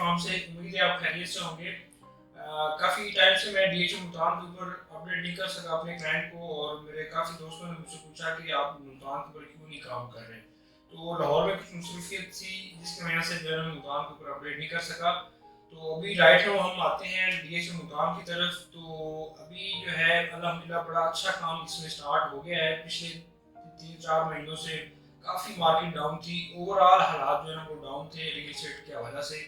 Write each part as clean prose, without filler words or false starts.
Platform से। उम्मीद है आप खैरियत से होंगे। काफ़ी टाइम से मैं डीएचए मुल्तान के ऊपर अपडेट नहीं कर सका अपने क्लाइंट को, और मेरे काफ़ी दोस्तों ने मुझसे पूछा कि आप मुल्तान के ऊपर क्यों नहीं काम कर रहे। तो लाहौर में कुछ मसरूफियत थी जिसकी वजह से जो है मैं मुल्तान के ऊपर अपडेट नहीं कर सका। तो अभी राइट नाउ हम आते हैं डीएचए मुल्तान की तरफ। तो अभी जो है अल्हम्दुलिल्लाह बड़ा अच्छा काम इसमें स्टार्ट हो गया है। पिछले 3-4 महीनों से काफ़ी मार्केट डाउन थी, ओवरऑल हालात जो है ना वो डाउन थे रियल एस्टेट की वजह से।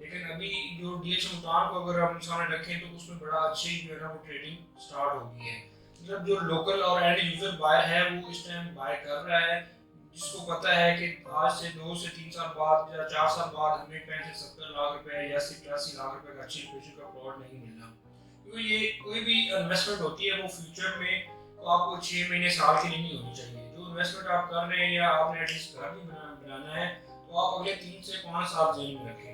लेकिन अभी जो डीएच मुल्तान को अगर हम सामने रखें तो उसमें बड़ा अच्छी जो है ना वो ट्रेडिंग स्टार्ट हो गई है। मतलब जो लोकल और एंड यूजर बायर है वो इस टाइम बाय कर रहा है, जिसको पता है कि आज से 2 से 3 साल बाद या 4 साल बाद हमें 65-70 लाख रुपए या 80-85 लाख रुपए का अच्छी लोकेशन का प्लॉट नहीं मिलना। क्योंकि ये कोई भी इन्वेस्टमेंट होती है वो फ्यूचर में तो आपको 6 महीने साल के लिए नहीं होनी चाहिए। जो इन्वेस्टमेंट आप कर रहे हैं या आपने एटलीस्ट घर भी बनाना है तो आप अगले 3 से 5 साल जेल में रखें।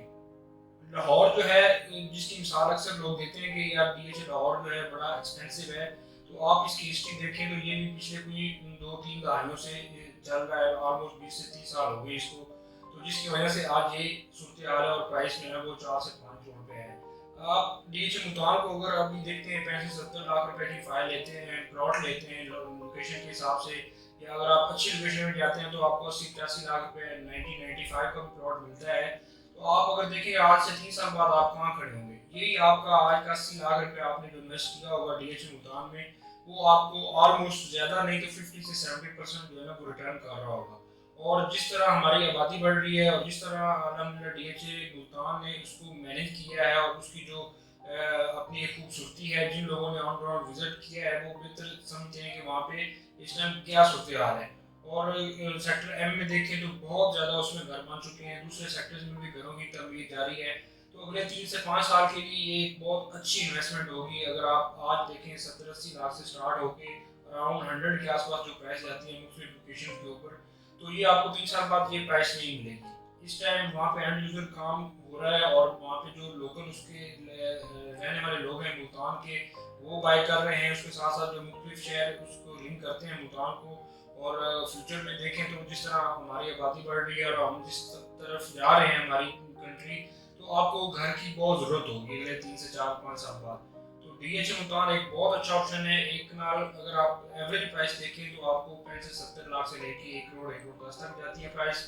लाहौर जो है जिसकी मिसाल अक्सर लोग देते हैं कि यार डीएच लाहौर जो है बड़ा एक्सपेंसिव है, तो आप इसकी हिस्ट्री देखें तो ये भी पिछले कोई 2-3 दहाइयों से चल रहा है। ऑलमोस्ट 20 से 30 साल हो गए इसको। तो जिसकी वजह से आज ये सूरत हाल है और प्राइस जो है वो 4 से 5 करोड़ पे है। आप डीएच मुल्तान को अगर अभी देखते हैं 65-70 लाख रुपए की फाइल लेते हैं, प्लॉट लेते हैं लोकेशन के हिसाब से, या अगर आप अच्छी लोकेशन में जाते हैं तो आपको 80-85 लाख रुपए 90-95 का भी प्लॉट मिलता है। तो आप अगर देखिए आज से 3 साल बाद आप कहाँ खड़े होंगे। यही आपका आज का 80 लाख रुपये आपने जो इन्वेस्ट किया होगा डीएच मुल्तान में, वो आपको ऑलमोस्ट ज़्यादा नहीं तो 50 से 70% जो है ना वो रिटर्न कर रहा होगा। और जिस तरह हमारी आबादी बढ़ रही है और जिस तरह अल्हम्दुलिल्लाह डीएचए मुल्तान ने उसको मैनेज किया है और उसकी जो अपनी एक खूबसूरती है, जिन लोगों ने ऑन ग्राउंड विजिट किया है वो बेहतर समझते हैं कि वहाँ पे इस टाइम क्या सूरत हाल है। और सेक्टर एम में देखें तो बहुत ज़्यादा उसमें घर बन चुके हैं, दूसरे सेक्टर्स में भी घरों की तमीर जारी है। तो अगले 3 से 5 साल के लिए ये एक बहुत अच्छी इन्वेस्टमेंट होगी। अगर आप आज देखें 70-80 लाख से स्टार्ट होकर अराउंड 100 के आसपास जो प्राइस जाती है मुख्तलिफ लोकेशन के ऊपर, तो ये आपको 3 साल बाद ये प्राइस नहीं मिलेगी। इस टाइम वहाँ पे एंड यूजर काम हो रहा है और वहाँ पे जो लोकल उसके रहने वाले लोग हैं मुल्तान के, वो बाय कर रहे हैं। उसके साथ साथ जो मुख्तलिफ शहर उसको लिंक करते हैं मुल्तान को। और फ्यूचर में देखें तो जिस तरह हमारी आबादी बढ़ रही है और हम जिस तरफ जा रहे हैं हमारी कंट्री, तो आपको घर की बहुत ज़रूरत होगी अगले 3 से 4-5 साल बाद। तो डीएच मुल्तान एक बहुत अच्छा ऑप्शन है। एक नाल अगर आप एवरेज प्राइस देखें तो आपको 65 से 70 लाख से लेके 1 करोड़ 1 करोड़ 10 तक जाती है प्राइस।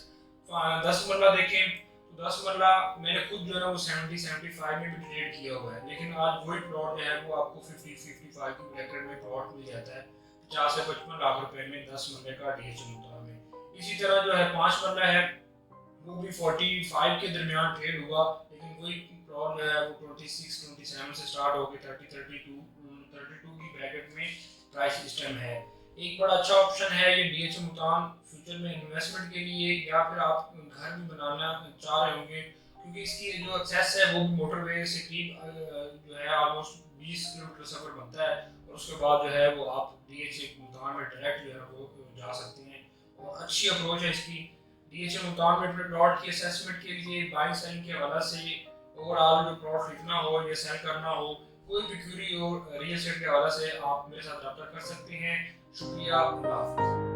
10 मरला देखें तो 10 मरला मैंने खुद जो है ना वो 70-75 में भी ट्रेड किया हुआ है, लेकिन आज वही प्लॉट जो है वो आपको 50-55 की ब्रैकेट में प्लॉट मिल जाता है 50 से 55 लाख रुपए में 10 मरले का डीएच मुल्तान में। इसी तरह जो है 5 मरला है वो भी 45 के दरमियान ट्रेड हुआ, लेकिन वही प्लॉट जो है वो 26-27 से स्टार्ट होकर 30-32 की ब्रैकेट में प्राइस इस टाइम है। एक बड़ा अच्छा ऑप्शन है ये डीएच मुल्तान फ्यूचर में इन्वेस्टमेंट के लिए, या फिर आप घर भी बनाना चाह रहे होंगे, क्योंकि इसकी जो एक्सेस है वो भी मोटरवे से करीब जो है ऑलमोस्ट 20 किलोमीटर सफर बनता है। और उसके बाद जो है वो आप डीएच मुल्तान में डायरेक्ट जो है वो जा सकते हैं। और अच्छी अप्रोच है इसकी। डीएच मुल्तान में अपने प्लॉट की असेसमेंट के लिए बाइंग सेलिंग के हवाले से, ओवरऑल जो प्लॉट खरीदना हो या सेल करना हो, कोई भी क्यूरी हो रियल एस्टेट के हवाले से, आप मेरे साथ रब्ता कर सकते हैं। शुक्रिया, अल्लाह हाफ़िज़।